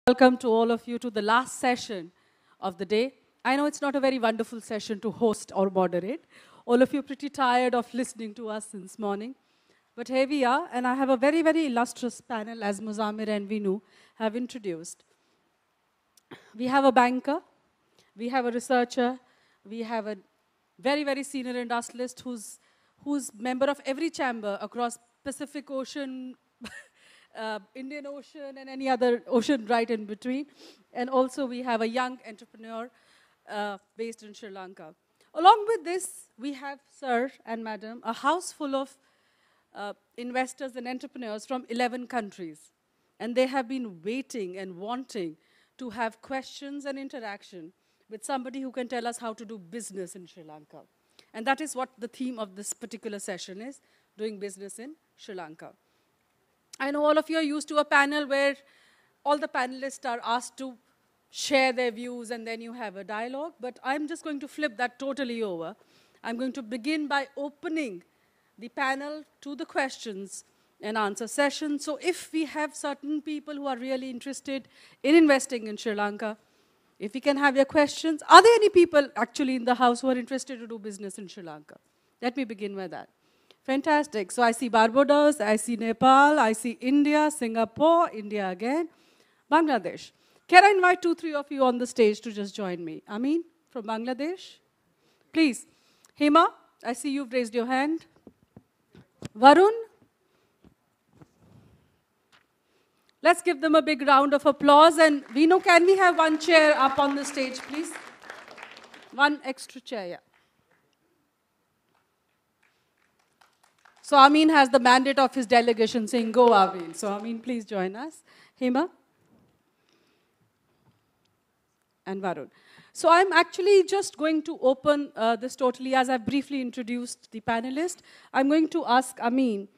Welcome to all of you to the last session of the day. I know it's not a very wonderful session to host or moderate. All of you are pretty tired of listening to us since morning. But here we are, and I have a very, very illustrious panel, as Muzamir and Vinu have introduced. We have a banker, we have a researcher, we have a very, very senior industrialist who's member of every chamber across Pacific Ocean, Indian Ocean, and any other ocean right in between. And also we have a young entrepreneur based in Sri Lanka. Along with this, we have, sir and madam, a house full of investors and entrepreneurs from 11 countries. And they have been waiting and wanting to have questions and interaction with somebody who can tell us how to do business in Sri Lanka. And that is what the theme of this particular session is, doing business in Sri Lanka. I know all of you are used to a panel where all the panelists are asked to share their views and then you have a dialogue, but I'm just going to flip that totally over. I'm going to begin by opening the panel to the questions and answer session. So if we have certain people who are really interested in investing in Sri Lanka, if we can have your questions. Are there any people actually in the house who are interested to do business in Sri Lanka? Let me begin with that. Fantastic. So I see Barbados, I see Nepal, I see India, Singapore, India again, Bangladesh. Can I invite 2-3 of you on the stage to just join me? Amin from Bangladesh? Please. Hema, I see you've raised your hand. Varun? Let's give them a big round of applause. And Vinu, can we have one chair up on the stage, please? One extra chair, yeah. So Amin has the mandate of his delegation saying, go Amin. So Amin, please join us. Hema and Varun. So I'm actually just going to open this totally as I've briefly introduced the panelist. I'm going to ask Amin,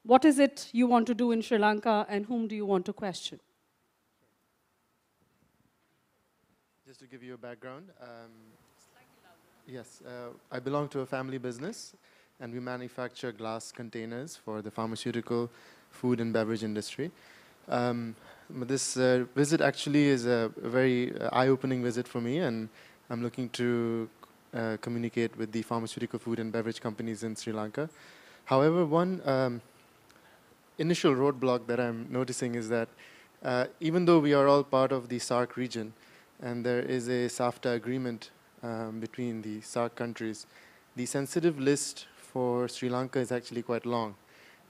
what is it you want to do in Sri Lanka and whom do you want to question? Just to give you a background, yes, I belong to a family business. And we manufacture glass containers for the pharmaceutical, food and beverage industry. This visit actually is a very eye-opening visit for me, and I'm looking to communicate with the pharmaceutical, food and beverage companies in Sri Lanka. However, one initial roadblock that I'm noticing is that even though we are all part of the SAARC region, and there is a SAFTA agreement between the SAARC countries, the sensitive list for Sri Lanka is actually quite long.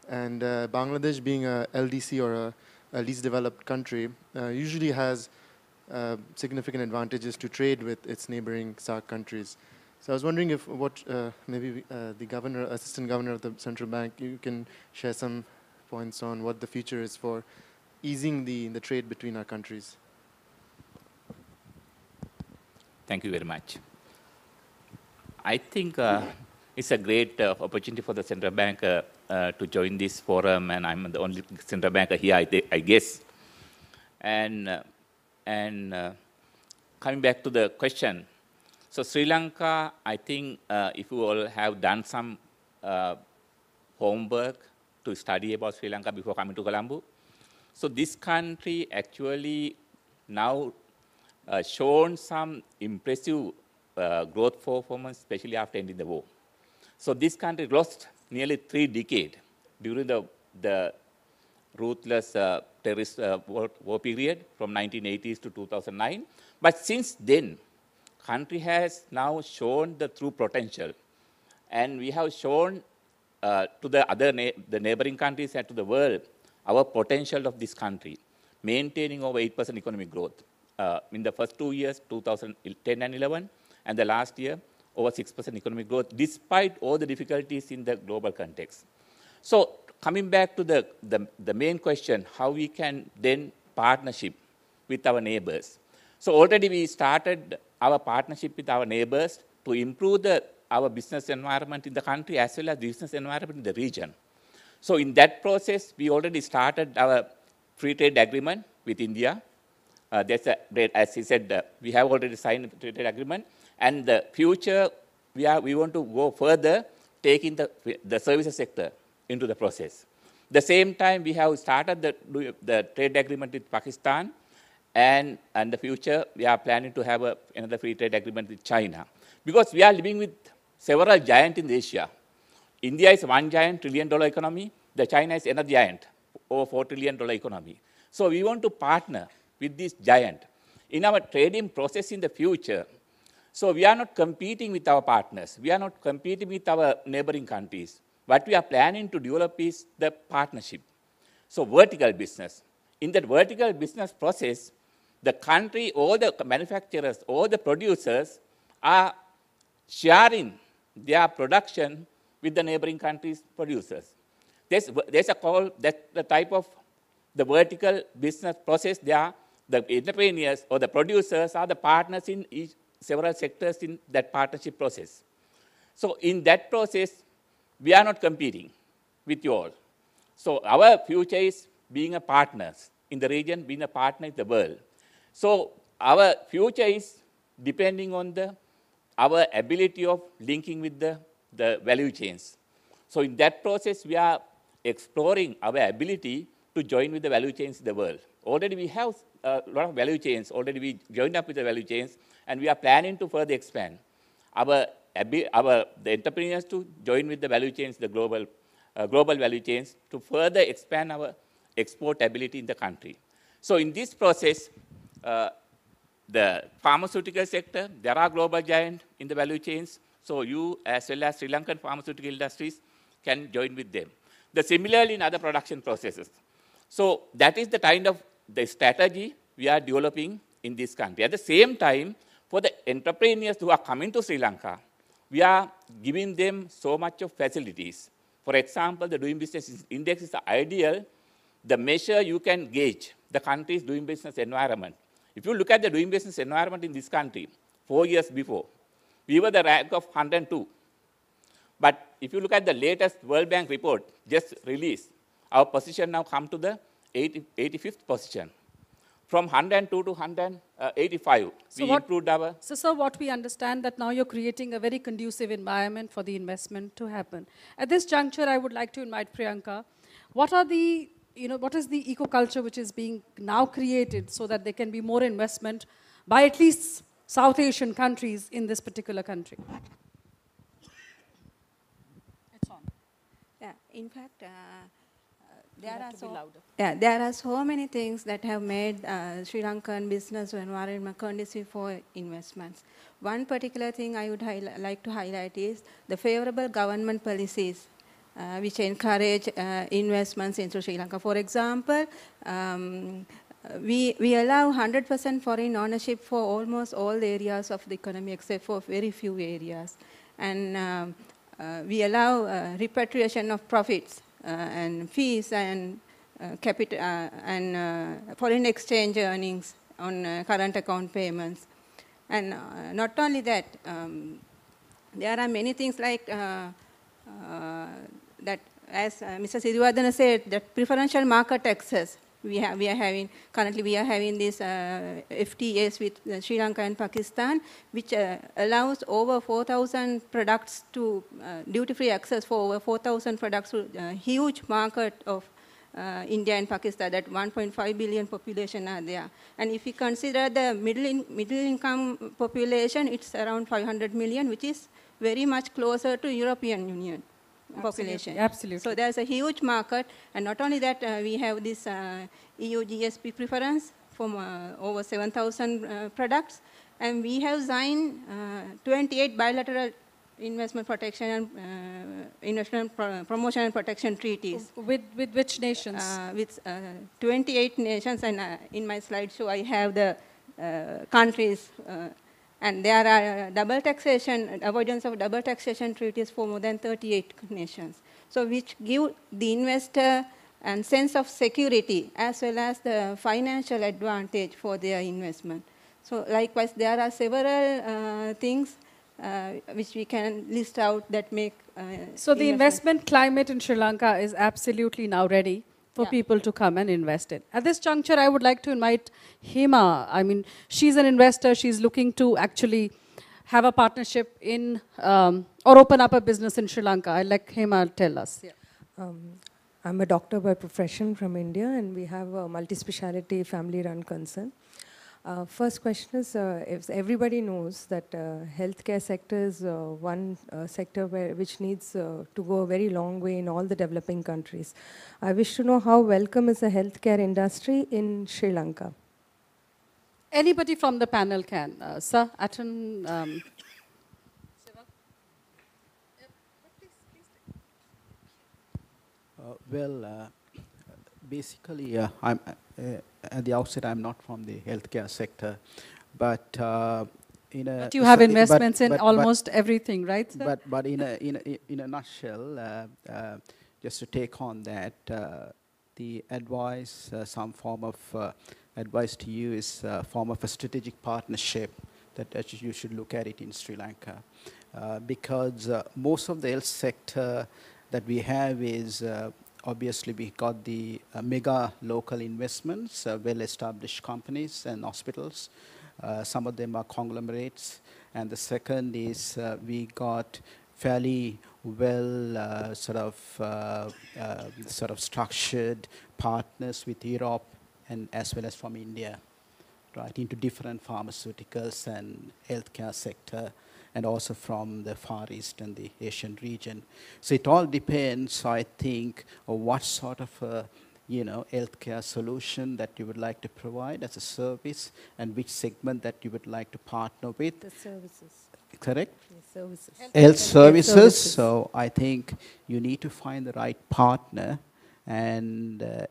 And Bangladesh, being a LDC or a least developed country, usually has significant advantages to trade with its neighboring SAARC countries. So I was wondering if maybe the governor, assistant governor of the central bank, you can share some points on what the future is for easing the trade between our countries. Thank you very much. I think it's a great opportunity for the central bank to join this forum, and I'm the only central banker here, I guess. And coming back to the question, so Sri Lanka, I think if you all have done some homework to study about Sri Lanka before coming to Colombo, so this country actually now shown some impressive growth performance, especially after ending the war. So this country lost nearly 3 decades during the ruthless terrorist war period from 1980s to 2009. But since then, country has now shown the true potential. And we have shown to the neighboring countries and to the world our potential of this country, maintaining over 8% economic growth. In the first 2 years, 2010 and 11, and the last year, over 6% economic growth, despite all the difficulties in the global context. So coming back to the main question, how we can then partnership with our neighbors. So already we started our partnership with our neighbors to improve our business environment in the country as well as business environment in the region. So in that process, we already started our free trade agreement with India. As he said, we have already signed a free trade agreement. And the future, we want to go further, taking the services sector into the process. The same time, we have started the trade agreement with Pakistan, And in the future, we are planning to have another free trade agreement with China. Because we are living with several giants in Asia. India is one giant, $1 trillion economy. The China is another giant, over $4 trillion economy. So we want to partner with this giant in our trading process in the future. So we are not competing with our partners. We are not competing with our neighboring countries. What we are planning to develop is the partnership. So vertical business. In that vertical business process, the country, all the manufacturers, all the producers are sharing their production with the neighboring countries' producers. There's a call, that the type of the vertical business process there, the entrepreneurs or the producers are the partners in several sectors in that partnership process. So in that process, we are not competing with you all. So our future is being a partners in the region, being a partner in the world. So our future is depending on our ability of linking with the value chains. So in that process, we are exploring our ability to join with the value chains in the world. Already we have a lot of value chains. Already we joined up with the value chains, and we are planning to further expand the entrepreneurs to join with the value chains, the global value chains, to further expand our export ability in the country. So in this process, the pharmaceutical sector, there are global giants in the value chains. So you, as well as Sri Lankan pharmaceutical industries, can join with them. Similarly in other production processes. So that is the kind of the strategy we are developing in this country. At the same time, for the entrepreneurs who are coming to Sri Lanka, we are giving them so much of facilities. For example, the doing business index is ideal, the measure you can gauge the country's doing business environment. If you look at the doing business environment in this country, 4 years before, we were the rank of 102. But if you look at the latest World Bank report just released, our position now come to the 85th position. From 102 to 185, we improved our... So, sir, what we understand that now you're creating a very conducive environment for the investment to happen. At this juncture, I would like to invite Priyanka. What is the eco-culture which is being now created so that there can be more investment by at least South Asian countries in this particular country? It's on. Yeah, in fact, there are so many things that have made Sri Lankan business environment conducive for investments. One particular thing I would like to highlight is the favorable government policies which encourage investments into Sri Lanka. For example, we allow 100% foreign ownership for almost all areas of the economy except for very few areas. And we allow repatriation of profits and fees and capital and foreign exchange earnings on current account payments. And not only that, there are many things like that, as Mr. Siriwardana said, that preferential market access. Currently we are having these FTAs with Sri Lanka and Pakistan, which allows over 4,000 products to duty-free access for over 4,000 products to a huge market of India and Pakistan. That 1.5 billion population are there. And if you consider the middle income population, it's around 500 million, which is very much closer to European Union population. Absolutely. So there's a huge market, and not only that, we have this EU GSP preference for over 7,000 products, and we have signed 28 bilateral investment protection and investment promotion and protection treaties. With which nations? With 28 nations, and in my slideshow I have the countries. And there are double taxation, avoidance of double taxation treaties for more than 38 nations. So which give the investor a sense of security as well as the financial advantage for their investment. So likewise, there are several things which we can list out that make... so the investment climate in Sri Lanka is absolutely now ready for people to come and invest in. At this juncture, I would like to invite Hema. I mean, she's an investor. She's looking to actually have a partnership in or open up a business in Sri Lanka. I'd like Hema to tell us. Yeah. I'm a doctor by profession from India, and we have a multi-speciality family-run concern. First question is, if everybody knows that healthcare sector is one sector which needs to go a very long way in all the developing countries. I wish to know how welcome is the healthcare industry in Sri Lanka? Anybody from the panel can. Sir, Anton. Basically, I'm at the outset. I'm not from the healthcare sector, but But you have investments in almost everything, right, sir? But in a nutshell, just to take on that, the advice, some form of advice to you is a form of a strategic partnership that you should look at it in Sri Lanka, because most of the health sector that we have is obviously we got the mega local investments, well-established companies and hospitals. Some of them are conglomerates. And the second is we got fairly well sort of structured partners with Europe and as well as from India, right, into different pharmaceuticals and healthcare sector, and also from the Far East and the Asian region. So it all depends, I think, on what sort of a, healthcare solution that you would like to provide as a service, and which segment that you would like to partner with. The services. Correct? The services. Health services. So I think you need to find the right partner, and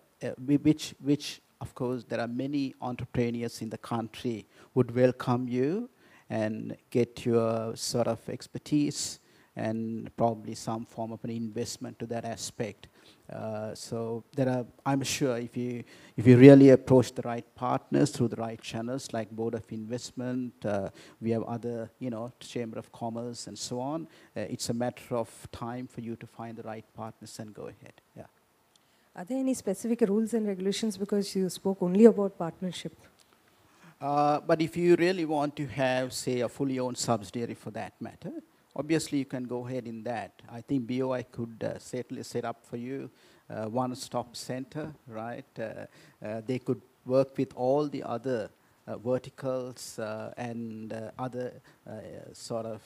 which of course there are many entrepreneurs in the country would welcome you and get your sort of expertise and probably some form of an investment to that aspect. So there are, I'm sure if you really approach the right partners through the right channels like Board of Investment, we have other, Chamber of Commerce and so on, it's a matter of time for you to find the right partners and go ahead. Yeah. Are there any specific rules and regulations, because you spoke only about partnership? But if you really want to have, say, a fully owned subsidiary for that matter, obviously you can go ahead in that. I think BOI could certainly set up for you one-stop center, right? They could work with all the other verticals and other sort of,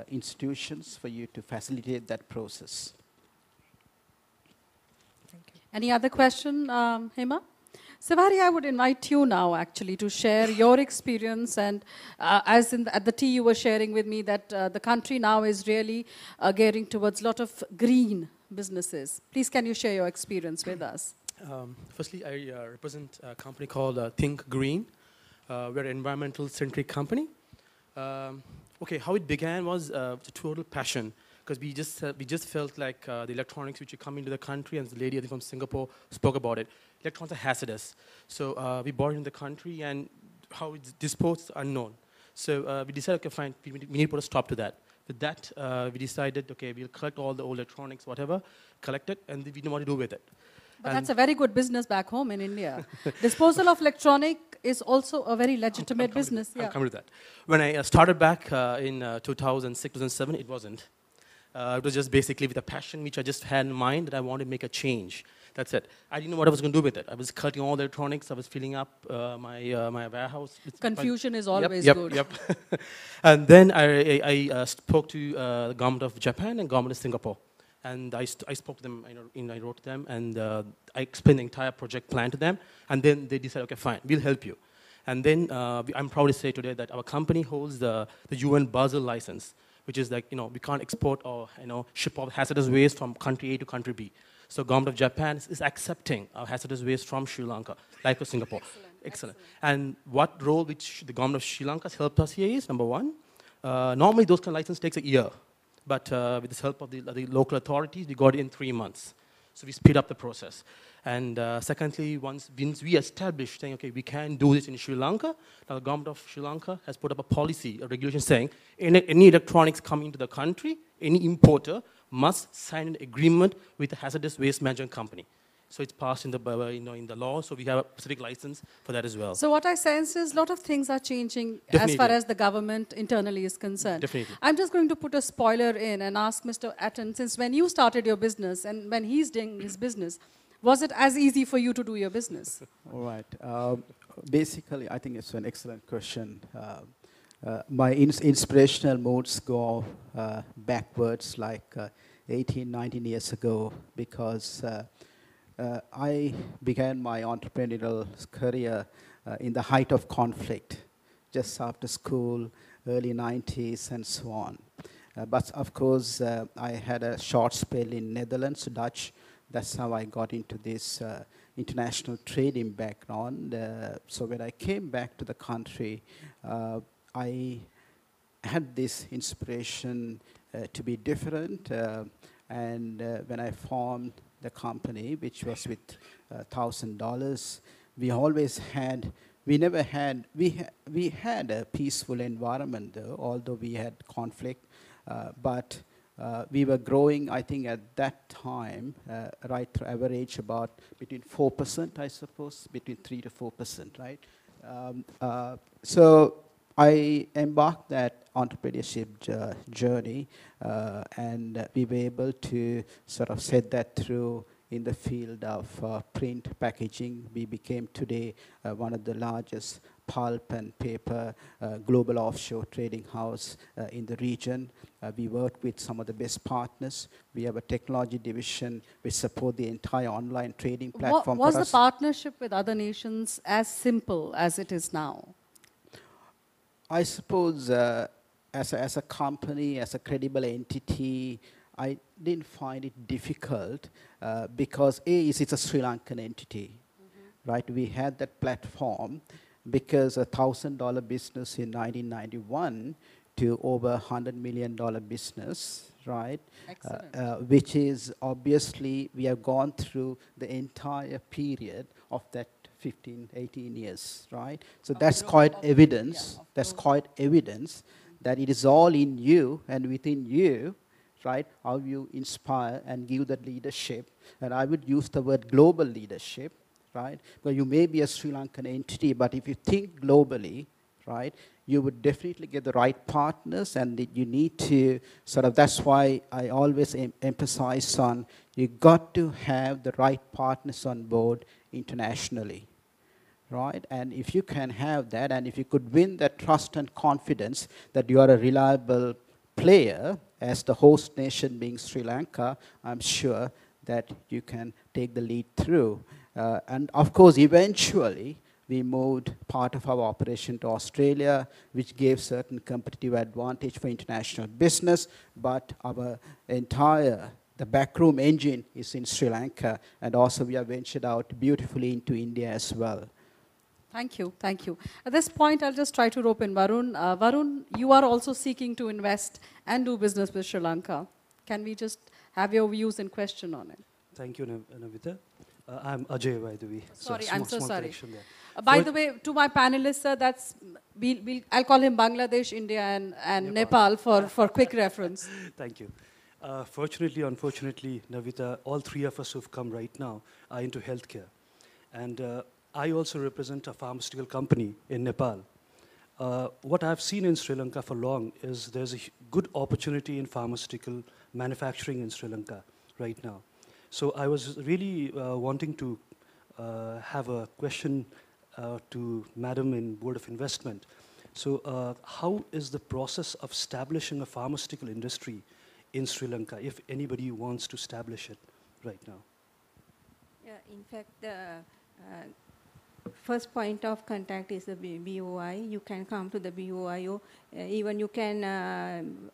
institutions for you to facilitate that process. Thank you. Any other question, Hema? Savari, I would invite you now actually to share your experience, and as at the tea you were sharing with me that the country now is really gearing towards a lot of green businesses. Please, can you share your experience with us? Firstly, I represent a company called Think Green. We're an environmental centric company. Okay, how it began was a total passion, because we just felt like the electronics which are coming into the country, and the lady I think from Singapore spoke about it. Electrons are hazardous. So we bought it in the country, and how it's disposed unknown. So we decided, okay, fine, we need to put a stop to that. With that, we decided, okay, we'll collect all the old electronics, whatever, collect it, and we know what to do with it. But that's a very good business back home in India. Disposal of electronic is also a very legitimate business. I'm coming to that. When I started back in 2006, 2007, it wasn't. It was just basically with a passion which I just had in mind that I wanted to make a change. That's it. I didn't know what I was going to do with it. I was collecting all the electronics. I was filling up my warehouse. Confusion is always good. Yep. And then I spoke to the government of Japan and government of Singapore. And I spoke to them, I wrote to them, and I explained the entire project plan to them. And then they decided, okay, fine, we'll help you. And then I'm proud to say today that our company holds the UN Basel license, which is like, we can't export or, ship off hazardous waste from country A to country B. So government of Japan is accepting our hazardous waste from Sri Lanka, like Singapore. Excellent. And what role which the government of Sri Lanka has helped us here is, number one, normally those kind of license takes a year. But with the help of the local authorities, we got it in 3 months. So we speed up the process. And secondly, once we established saying, okay, we can do this in Sri Lanka, now the government of Sri Lanka has put up a policy, a regulation saying, any electronics coming into the country, any importer must sign an agreement with a hazardous waste management company. So it's passed in the in the law. So we have a specific license for that as well. So what I sense is a lot of things are changing Definitely. as far as the government internally is concerned. Definitely. I'm just going to put a spoiler in and ask Mr. Anton, since when you started your business and when he's doing his business, was it as easy for you to do your business? All right. Basically, I think it's an excellent question. My inspirational moods go backwards like 18, 19 years ago, because I began my entrepreneurial career in the height of conflict, just after school, early 90s and so on. But of course, I had a short spell in Netherlands, Dutch. That's how I got into this international trading background. So when I came back to the country, I had this inspiration to be different. And when I formed the company, which was with $1,000, we had a peaceful environment though, although we had conflict, but we were growing, I think at that time, right through average about between 4%, I suppose, between 3 to 4%, right? So I embarked that entrepreneurship journey, and we were able to sort of set that through in the field of print packaging. We became today one of the largest pulp and paper global offshore trading house in the region. We work with some of the best partners. We have a technology division which support the entire online trading platform. Was the partnership with other nations as simple as it is now? I suppose as a company, as a credible entity, I didn't find it difficult because it's a Sri Lankan entity, right? We had that platform because a $1,000 business in 1991 to over $100 million business, right? Which is obviously, we have gone through the entire period of that 15, 18 years, right? So that's quite evidence, that's quite evidence that it is all in you and within you, right? How you inspire and give that leadership. And I would use the word global leadership, right? Well, you may be a Sri Lankan entity, but if you think globally, right, you would definitely get the right partners, and you need to sort of, that's why I always emphasize on, you got to have the right partners on board internationally, right? And if you can have that, and if you could win that trust and confidence that you are a reliable player, as the host nation being Sri Lanka, I'm sure that you can take the lead through. And of course, eventually, we moved part of our operation to Australia, which gave certain competitive advantage for international business, but our the backroom engine is in Sri Lanka, and also we have ventured out beautifully into India as well. Thank you, thank you. At this point, I'll just try to rope in Varun. Varun, you are also seeking to invest and do business with Sri Lanka. Can we just have your views and question on it? Thank you, Navita. I'm Ajay, by the way. Sorry, I'm so sorry. By the way, to my panelists, sir, I'll call him Bangladesh, India, and Nepal for quick reference. Thank you. Fortunately, unfortunately, Navita, all three of us who've come right now are into healthcare. And I also represent a pharmaceutical company in Nepal. What I've seen in Sri Lanka for long is there's a good opportunity in pharmaceutical manufacturing in Sri Lanka right now. So I was really wanting to have a question to Madam in Board of Investment. So how is the process of establishing a pharmaceutical industry in Sri Lanka, if anybody wants to establish it right now? Yeah, in fact, the first point of contact is the BOI. You can come to the BOIO. Even you can,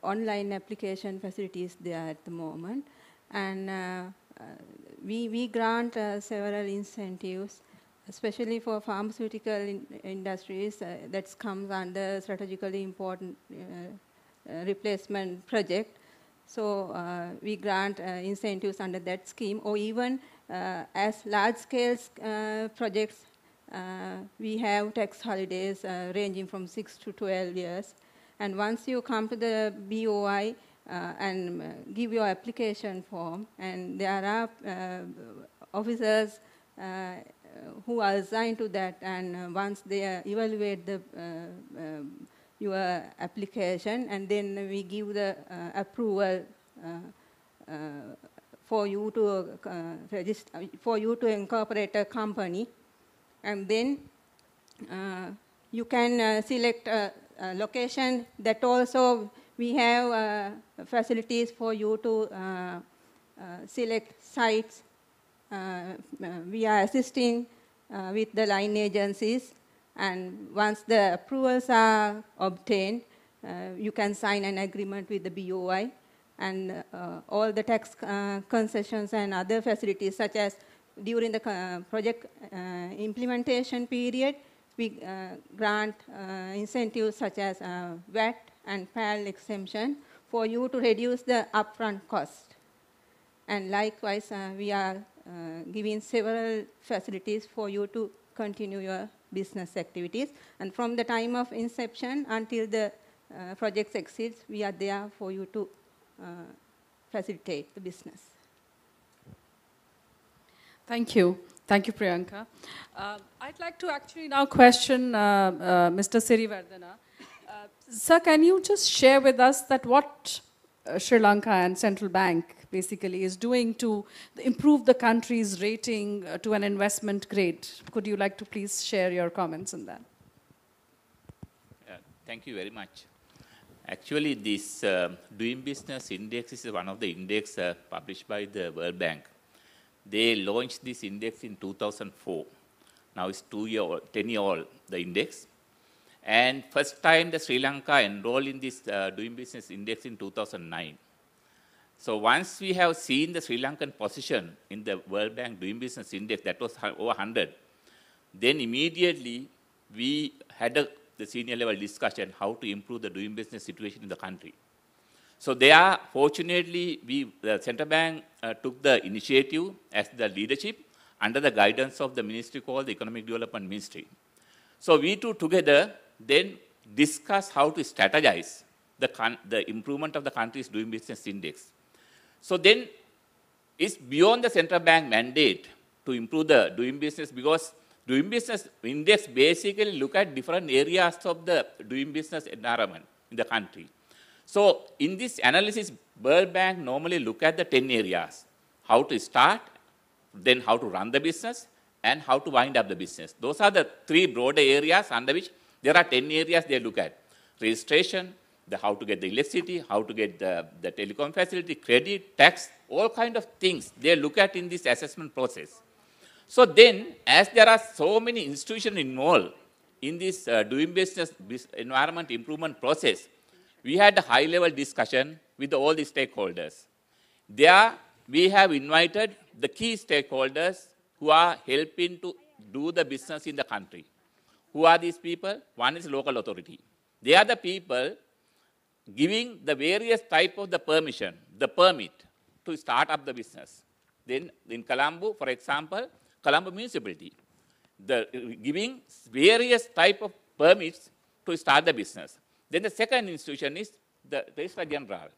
online application facilities there at the moment. And we grant several incentives, especially for pharmaceutical industries that comes under strategically important replacement project. So we grant incentives under that scheme, or even as large-scale projects, we have tax holidays ranging from 6 to 12 years. And once you come to the BOI and give your application form, and there are officers who are assigned to that, and once they evaluate the your application, and then we give the approval for you to register, for you to incorporate a company, and then you can select a location. That also we have facilities for you to select sites. We are assisting with the line agencies, and once the approvals are obtained, you can sign an agreement with the BOI, and all the tax concessions and other facilities, such as during the project implementation period, we grant incentives such as VAT and PAL exemption for you to reduce the upfront cost. And likewise, we are giving several facilities for you to continue your business activities. And from the time of inception until the project succeeds, we are there for you to facilitate the business. Thank you. Thank you, Priyanka. I'd like to actually now question Mr. Sirivardhana. Sir, can you just share with us that what Sri Lanka and Central Bank basically is doing to improve the country's rating to an investment grade? Could you like to please share your comments on that? Thank you very much. Actually, this Doing Business Index is one of the index published by the World Bank. They launched this index in 2004. Now it's 10 year old, the index. And first time the Sri Lanka enrolled in this Doing Business Index in 2009. So once we have seen the Sri Lankan position in the World Bank Doing Business Index, that was over 100, then immediately we had the senior level discussion how to improve the doing business situation in the country. So there, fortunately, the Central Bank took the initiative as the leadership under the guidance of the ministry called the Economic Development Ministry. So we two together then discuss how to strategize the improvement of the country's doing business index. So then it's beyond the Central Bank mandate to improve the doing business, because doing business index basically look at different areas of the doing business environment in the country. So in this analysis, World Bank normally look at the 10 areas: how to start, then how to run the business, and how to wind up the business. Those are the three broader areas under which there are 10 areas they look at: registration, how to get the electricity, how to get the telecom facility, credit, tax, all kind of things they look at in this assessment process. So then, as there are so many institutions involved in this doing business environment improvement process, we had a high-level discussion with all the stakeholders. There, we have invited the key stakeholders who are helping to do the business in the country. Who are these people? One is local authority. They are the people giving the various type of the permission, the permit to start up the business. Then in Colombo, for example, Colombo municipality, giving various type of permits to start the business. Then the second institution is the Registrar General.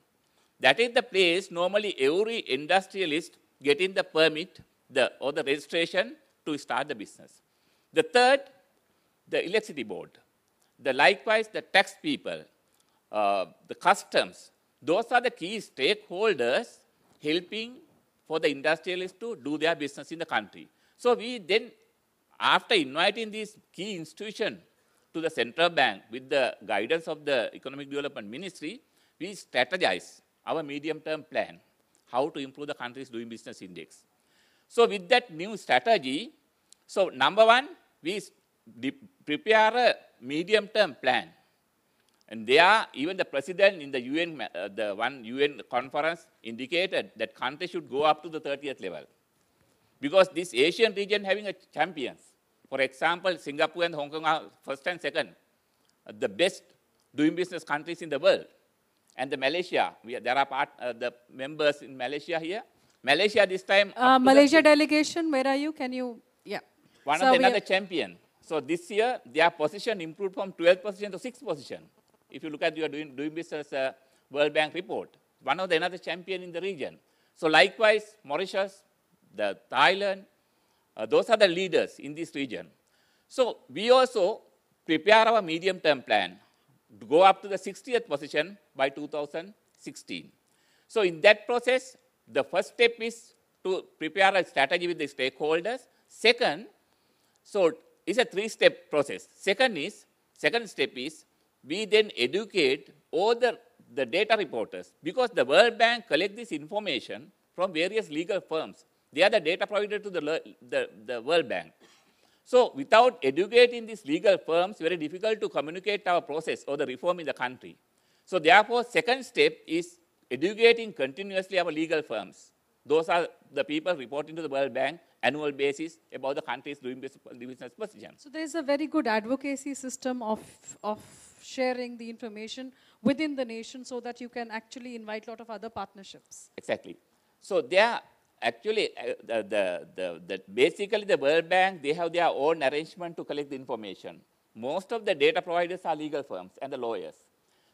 That is the place normally every industrialist getting the permit or the registration to start the business. The third, the electricity board. Likewise, the tax people, the customs. Those are the key stakeholders helping for the industrialists to do their business in the country. So we then, after inviting these key institutions to the Central Bank with the guidance of the Economic Development Ministry, we strategize our medium-term plan, how to improve the country's doing business index. So with that new strategy, so number one, we prepare a medium-term plan. And there, even the president in the UN conference indicated that countries should go up to the 30th level. Because this Asian region having a champions. For example, Singapore and Hong Kong are first and second, the best doing business countries in the world. And the Malaysia, there are the members in Malaysia here. Malaysia this time. Malaysia delegation, where are you? Can you, yeah. One of another champion. So this year, their position improved from 12th position to 6th position. If you look at your doing business World Bank report, one of the another champion in the region. So likewise, Mauritius, the Thailand. Those are the leaders in this region. So we also prepare our medium-term plan to go up to the 60th position by 2016. So in that process, the first step is to prepare a strategy with the stakeholders. Second, so it's a three-step process. Second step is we then educate all the data reporters, because the World Bank collects this information from various legal firms. They are the data provider to the World Bank. So without educating these legal firms, very difficult to communicate our process or the reform in the country. So therefore, second step is educating continuously our legal firms. Those are the people reporting to the World Bank annual basis about the country's doing business position. So there is a very good advocacy system of sharing the information within the nation so that you can actually invite a lot of other partnerships. Exactly. So they are actually, basically the World Bank, they have their own arrangement to collect the information. Most of the data providers are legal firms and the lawyers.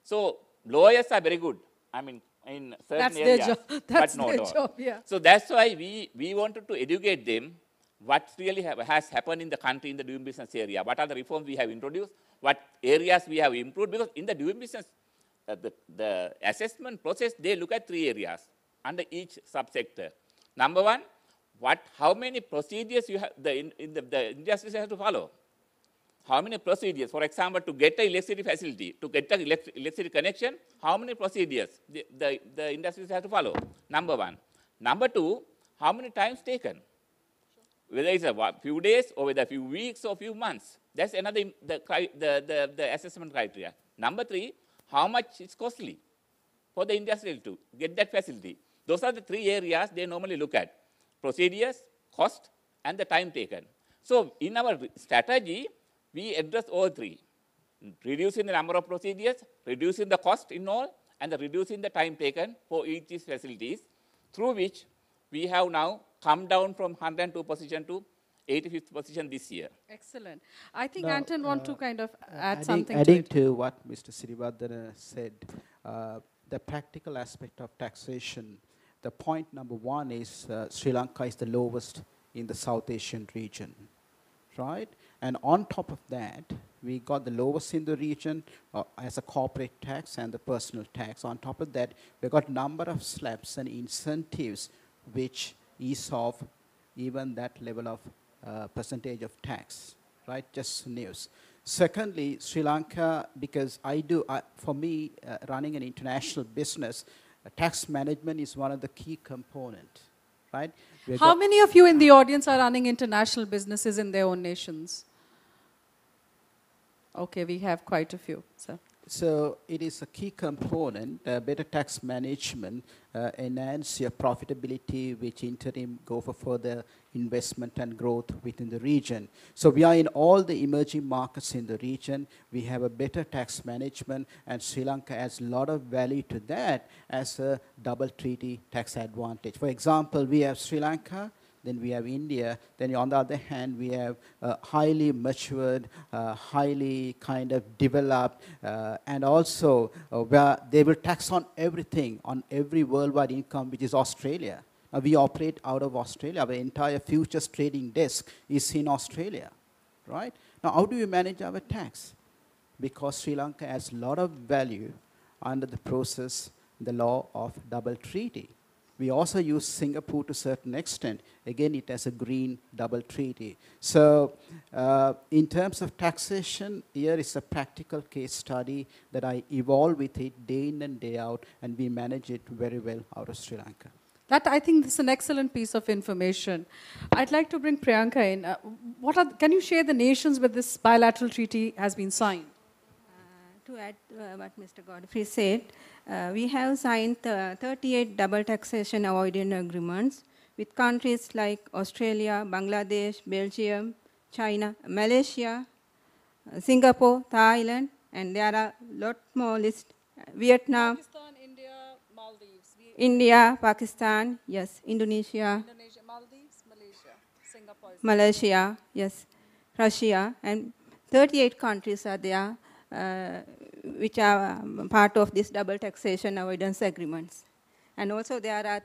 So lawyers are very good, I mean, in certain areas, That's but their not all. job, yeah. So that's why we wanted to educate them what really has happened in the country in the doing business area. What are the reforms we have introduced? What areas we have improved? Because in the doing business, the assessment process, they look at 3 areas under each subsector. Number one, how many procedures you have, the industries have to follow. How many procedures, for example, to get an electricity facility, to get an electricity connection, how many procedures the industries have to follow? Number one. Number two, how many times taken? Whether it's a few days or whether a few weeks or a few months. That's another the assessment criteria. Number three, how much it's costly for the industry to get that facility. Those are the 3 areas they normally look at: procedures, cost, and the time taken. So in our strategy, we address all 3: reducing the number of procedures, reducing the cost in all, and reducing the time taken for each of these facilities, through which we have now come down from 102 position to 85th position this year. Excellent. I think Anton want to kind of add adding, something adding to it. to what Mr. Sirivardhana said, the practical aspect of taxation, the point number 1 is Sri Lanka is the lowest in the South Asian region, right? And on top of that, we got the lowest in the region as a corporate tax and the personal tax. On top of that, we got number of slabs and incentives which ease off even that level of percentage of tax, right? Just news. Secondly, Sri Lanka, because for me, running an international business, tax management is one of the key components, right? How many of you in the audience are running international businesses in their own nations? Okay, we have quite a few. So it is a key component. Better tax management enhance your profitability, which in turn go for further investment and growth within the region. So we are in all the emerging markets in the region. We have a better tax management, and Sri Lanka has a lot of value to that as a double treaty tax advantage. For example, we have Sri Lanka, then we have India, then on the other hand, we have highly matured, highly kind of developed, and also where they will tax on everything, on every worldwide income, which is Australia. Now we operate out of Australia. Our entire futures trading desk is in Australia, right? Now how do we manage our tax? Because Sri Lanka has a lot of value under the process, the law of double treaty. We also use Singapore to a certain extent. Again, it has a green double treaty. So in terms of taxation, here is a practical case study that I evolve with it day in and day out, and we manage it very well out of Sri Lanka. That, I think, this is an excellent piece of information. I'd like to bring Priyanka in. Can you share the nations where this bilateral treaty has been signed? To add what Mr. Godfrey said, we have signed 38 double taxation avoidance agreements with countries like Australia, Bangladesh, Belgium, China, Malaysia, Singapore, Thailand, and there are a lot more lists. Vietnam, Pakistan, India, Maldives. India, Pakistan, yes, Indonesia, Maldives, Malaysia, Singapore. Malaysia, yes, Russia, and 38 countries are there. Which are part of this double taxation avoidance agreements. And also there are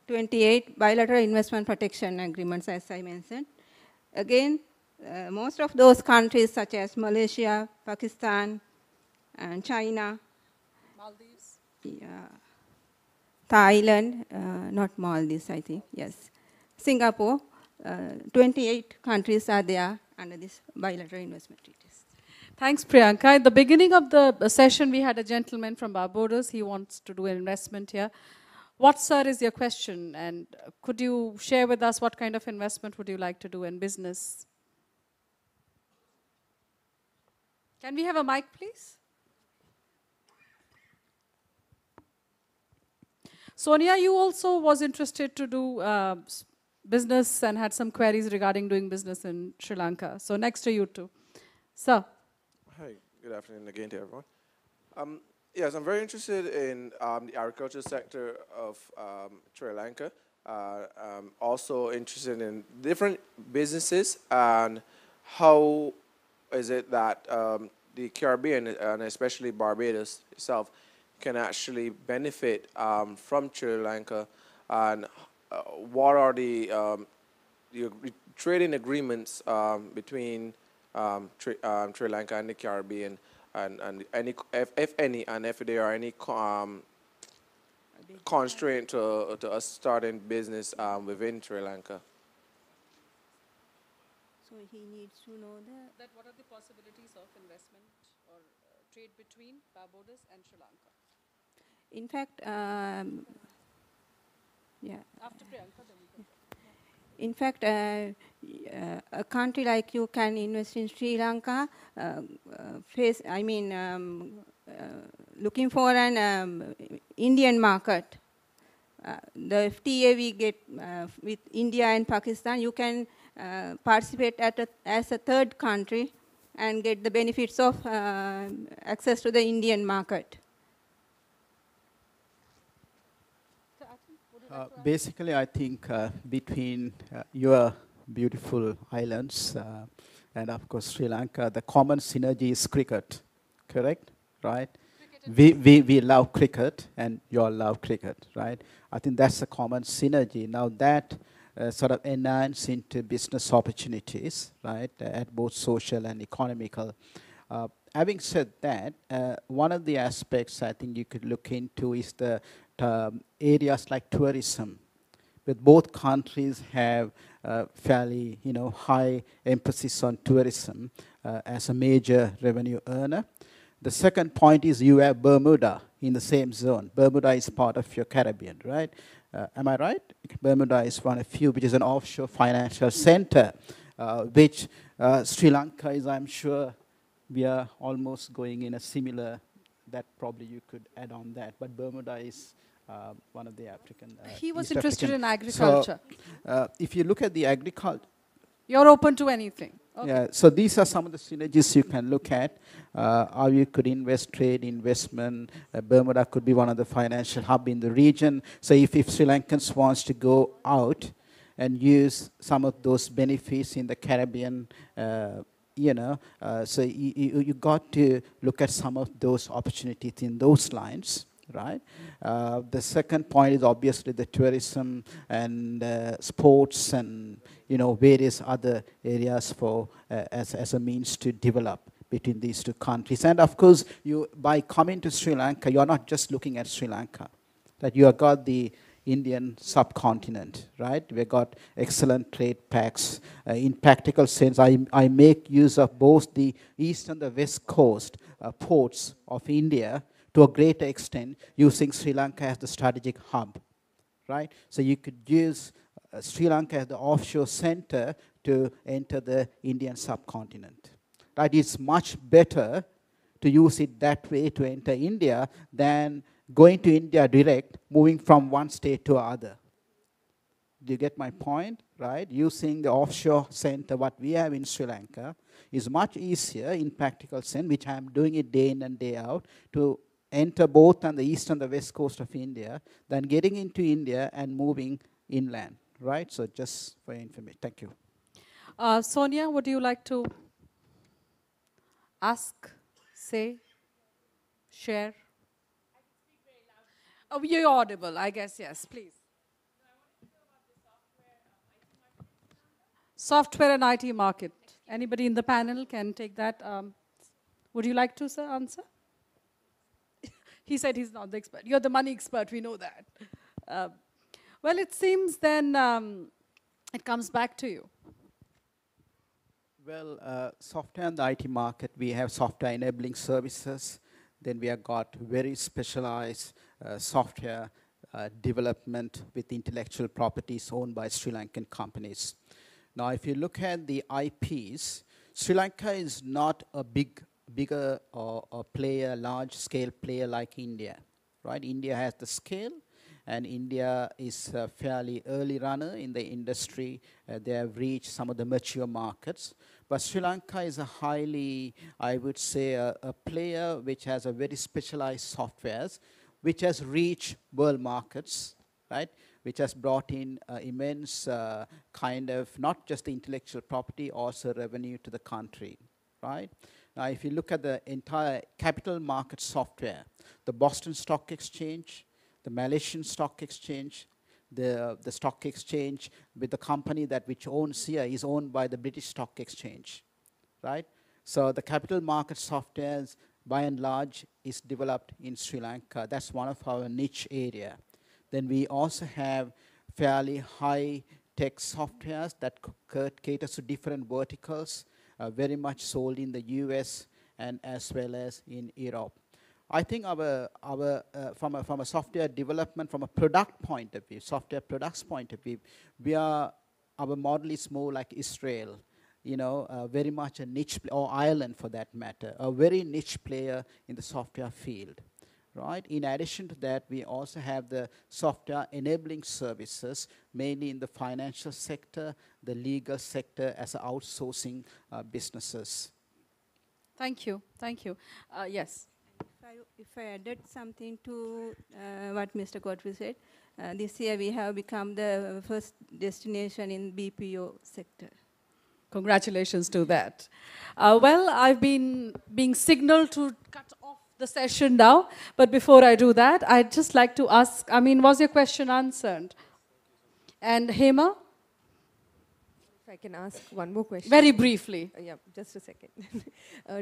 28 bilateral investment protection agreements, as I mentioned. Again, most of those countries, such as Malaysia, Pakistan, and China, Maldives? yeah, Thailand, not Maldives, I think, yes. Singapore, 28 countries are there under this bilateral investment treaties. Thanks, Priyanka. At the beginning of the session, we had a gentleman from Barbados. He wants to do an investment here. What, sir, is your question? And could you share with us what kind of investment would you like to do in business? Can we have a mic, please? Sonia, you also was interested to do business and had some queries regarding doing business in Sri Lanka. So next to you too. Sir. Hi, good afternoon again to everyone. Yes, I'm very interested in the agriculture sector of Sri Lanka. I'm also interested in different businesses and how is it that the Caribbean, and especially Barbados itself, can actually benefit from Sri Lanka, and what are the trading agreements between Sri Lanka and the Caribbean, and any, if any, and if there are any constraint to us starting business within Sri Lanka. So he needs to know that what are the possibilities of investment or trade between Barbados and Sri Lanka? In fact, yeah. After Priyanka, then we can. In fact, a country like you can invest in Sri Lanka, looking for an Indian market. The FTA we get with India and Pakistan, you can participate as a third country and get the benefits of access to the Indian market. Basically, I think between your beautiful islands and, of course, Sri Lanka, the common synergy is cricket, correct? Right? We love cricket, and you all love cricket, right? I think that's a common synergy. Now that sort of enhance into business opportunities, right, at both social and economical. Having said that, one of the aspects I think you could look into is the areas like tourism. But both countries have fairly, high emphasis on tourism as a major revenue earner. The second point is you have Bermuda in the same zone. Bermuda is part of your Caribbean, right? Am I right? Bermuda is one of few, which is an offshore financial center, which Sri Lanka is, I'm sure, we are almost going in a similar, that probably you could add on that. But Bermuda is one of the African. He was East interested African. in agriculture. So, if you look at the agriculture. You're open to anything. Okay. Yeah, so these are some of the synergies you can look at. How you could invest, trade, investment. Bermuda could be one of the financial hub in the region. So if Sri Lankans wants to go out and use some of those benefits in the Caribbean, so you got to look at some of those opportunities in those lines, right? The second point is obviously the tourism and sports and various other areas for as a means to develop between these two countries. And of course, you by coming to Sri Lanka, you are not just looking at Sri Lanka, that you have got the Indian subcontinent, right? We've got excellent trade pacts. In practical sense, I make use of both the east and the west coast ports of India to a greater extent, using Sri Lanka as the strategic hub, right? So you could use Sri Lanka as the offshore center to enter the Indian subcontinent, right? It's much better to use it that way to enter India than going to India direct, moving from one state to other. Do you get my point, right? Using the offshore center, what we have in Sri Lanka, is much easier in practical sense, which I am doing it day in and day out, to enter both on the east and the west coast of India, than getting into India and moving inland, right? So just for your information. Thank you. Sonia, would you like to ask, say, share? Oh, you're audible, I guess, yes, please. Software and IT market. Anybody in the panel can take that. Would you like to, sir, answer? He said he's not the expert. You're the money expert, we know that. Well, it seems then it comes back to you. Well, software and the IT market, we have software enabling services. Then we have got very specialized software development with intellectual properties owned by Sri Lankan companies. Now, if you look at the IPs, Sri Lanka is not a bigger player, large-scale player like India, right? India has the scale, and India is a fairly early runner in the industry. They have reached some of the mature markets. But Sri Lanka is a highly, I would say, a player which has a very specialized softwares, which has reached world markets, right? Which has brought in immense kind of, not just the intellectual property, also revenue to the country, right? Now, if you look at the entire capital market software, the Boston Stock Exchange, the Malaysian Stock Exchange, the stock exchange with the company that which owns here is owned by the British Stock Exchange, right? So the capital market softwares, by and large, is developed in Sri Lanka. That's one of our niche area. Then we also have fairly high-tech softwares that caters to different verticals, very much sold in the US and as well as in Europe. I think from a software development, from a product point of view, software products point of view, our model is more like Israel, you know, very much a niche, or Ireland for that matter, a very niche player in the software field, right? In addition to that, we also have the software enabling services, mainly in the financial sector, the legal sector as outsourcing businesses. Thank you, thank you. Yes. If I added something to what Mr. Godfrey said, this year we have become the first destination in BPO sector. Congratulations to that. Well, I've been being signaled to cut off the session now, but before I do that, I'd just like to ask, I mean, was your question answered? And Hema? If I can ask one more question. Very briefly. Yeah, just a second.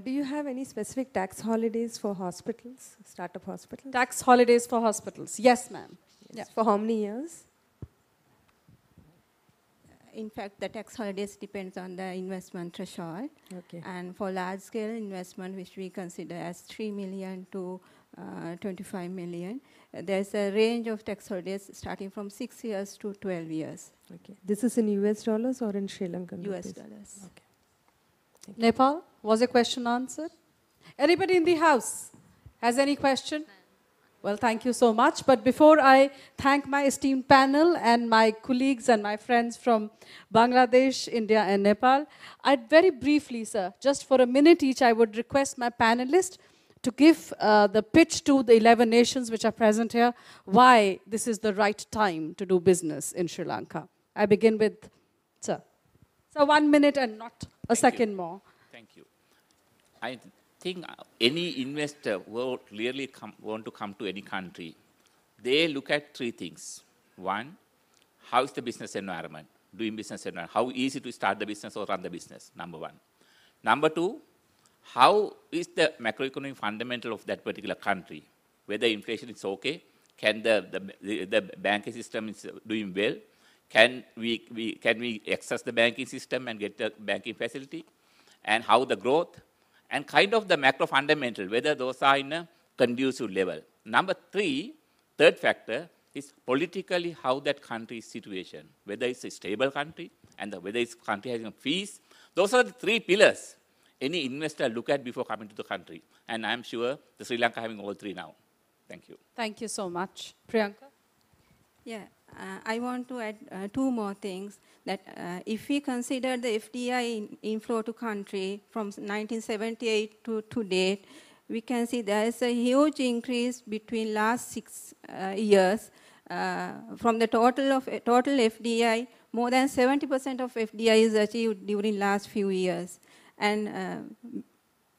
Do you have any specific tax holidays for hospitals, startup hospitals? Tax holidays for hospitals. Yes, ma'am. Yes. Yeah. For how many years? In fact, the tax holidays depends on the investment threshold. Okay. And for large-scale investment, which we consider as 3 million to 25 million, there's a range of tax holidays starting from 6 years to 12 years. Okay. This is in US dollars or in Sri Lankan US rupees? dollars. Okay. Thank you. Nepal, was your question answered? Anybody in the house has any question? Well, thank you so much. But before I thank my esteemed panel and my colleagues and my friends from Bangladesh, India, and Nepal, I'd very briefly, sir, just for a minute each, I would request my panelists to give the pitch to the 11 nations which are present here, why this is the right time to do business in Sri Lanka. I begin with, sir. So 1 minute and not a second more. Thank you. I think any investor will really want to come to any country. They look at three things. One, how is the business environment, doing business environment? How easy to start the business or run the business, number one. Number two, how is the macroeconomic fundamental of that particular country? Whether inflation is okay, can the banking system is doing well? Can we access the banking system and get the banking facility? And how the growth? And kind of the macro fundamental, whether those are in a conducive level. Number three, third factor, is politically how that country's situation, whether it's a stable country and whether it's country having fees. Those are the three pillars any investor look at before coming to the country. And I'm sure the Sri Lanka having all three now. Thank you. Thank you so much. Priyanka? Yeah, I want to add two more things. That if we consider the FDI inflow to country from 1978 to date, we can see there is a huge increase between last 6 years. From the total FDI, more than 70% of FDI is achieved during last few years. And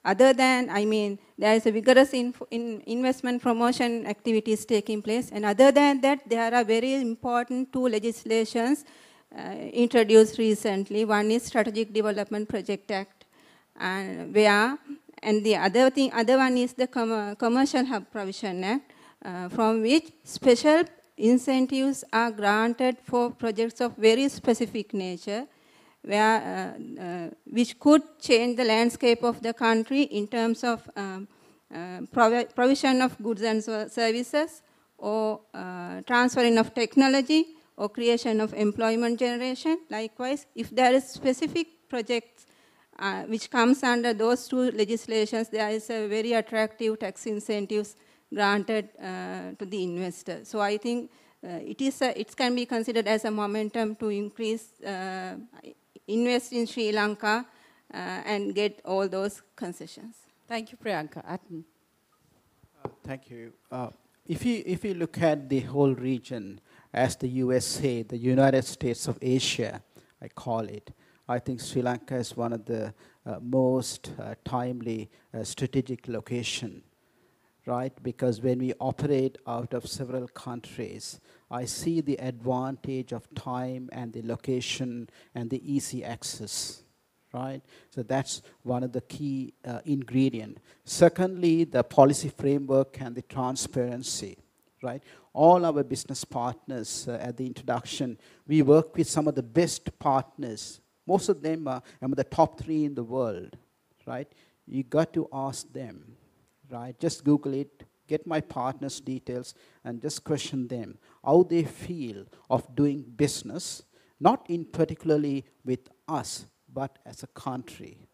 other than, I mean, there is a vigorous investment promotion activities taking place. And other than that, there are very important two legislations introduced recently. One is Strategic Development Project Act, and the other one is the Commercial Hub Provision Act, from which special incentives are granted for projects of very specific nature, which could change the landscape of the country in terms of provision of goods and services, or transferring of technology, or creation of employment generation. Likewise, if there is specific projects which comes under those two legislations, there is a very attractive tax incentives granted to the investor. So I think it can be considered as a momentum to increase, invest in Sri Lanka and get all those concessions. Thank you, Priyanka. Anton. Thank you. If you look at the whole region as the USA, the United States of Asia, I call it, I think Sri Lanka is one of the most timely strategic location, right? Because when we operate out of several countries, I see the advantage of time and the location and the easy access, right? So that's one of the key ingredient. Secondly, the policy framework and the transparency, right? All our business partners at the introduction, we work with some of the best partners. Most of them are among the top 3 in the world, right? You got to ask them, right? Just Google it, get my partners' details, and just question them how they feel of doing business, not in particularly with us, but as a country.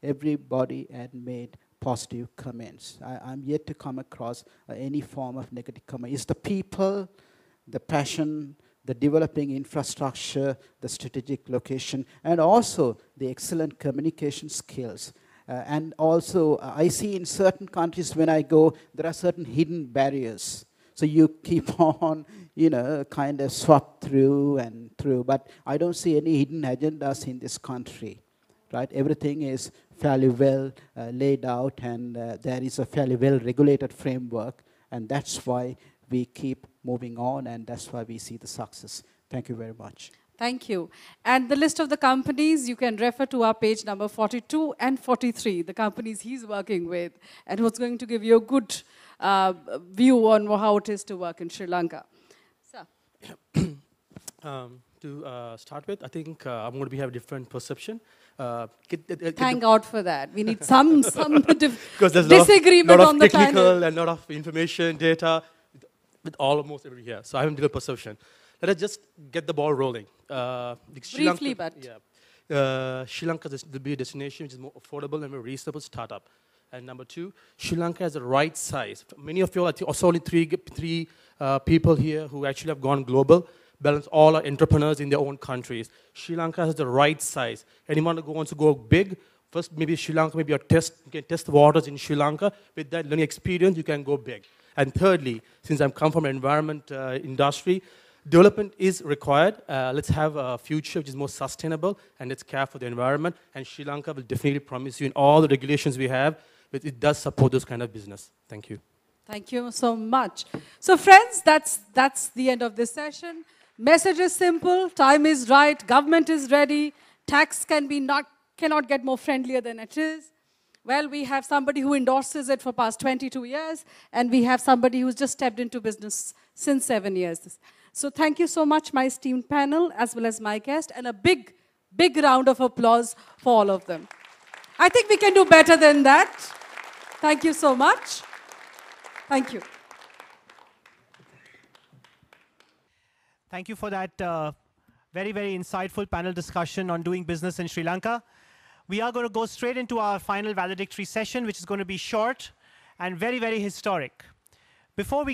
Everybody had made positive comments. I'm yet to come across any form of negative comment. It's the people, the passion, the developing infrastructure, the strategic location, and also the excellent communication skills. And also, I see in certain countries when I go, there are certain hidden barriers. So you keep on, kind of swap through and through. But I don't see any hidden agendas in this country, right? Everything is fairly well laid out, and there is a fairly well regulated framework. And that's why we keep moving on, and that's why we see the success. Thank you very much. Thank you. And the list of the companies, you can refer to our page number 42 and 43, the companies he's working with, and who's going to give you a good view on how it is to work in Sri Lanka. So. To start with, I think I'm going to have a different perception. Thank God for that. We need some because there's disagreement lot of on the technical panel. and a lot of information, data, with almost every here. So I have a different perception. Let us just get the ball rolling. Briefly, but. Yeah. Sri Lanka will be a destination which is more affordable and more reasonable startup. And number 2, Sri Lanka has the right size. Many of you, I think also only three people here who actually have gone global, balance all our entrepreneurs in their own countries. Sri Lanka has the right size. Anyone who wants to go big, first maybe Sri Lanka, maybe you can test the waters in Sri Lanka. With that learning experience, you can go big. And thirdly, since I've come from an environment industry, development is required. Let's have a future which is more sustainable, and let's care for the environment. And Sri Lanka will definitely promise you in all the regulations we have, but it does support those kind of business. Thank you. Thank you so much. So friends, that's the end of this session. Message is simple, time is right, government is ready, tax cannot get more friendlier than it is. Well, we have somebody who endorses it for past 22 years, and we have somebody who's just stepped into business since 7 years. So thank you so much, my esteemed panel, as well as my guest, and a big, big round of applause for all of them. I think we can do better than that. Thank you so much. Thank you. Thank you for that very, very insightful panel discussion on doing business in Sri Lanka. We are going to go straight into our final valedictory session, which is going to be short and very, very historic. Before we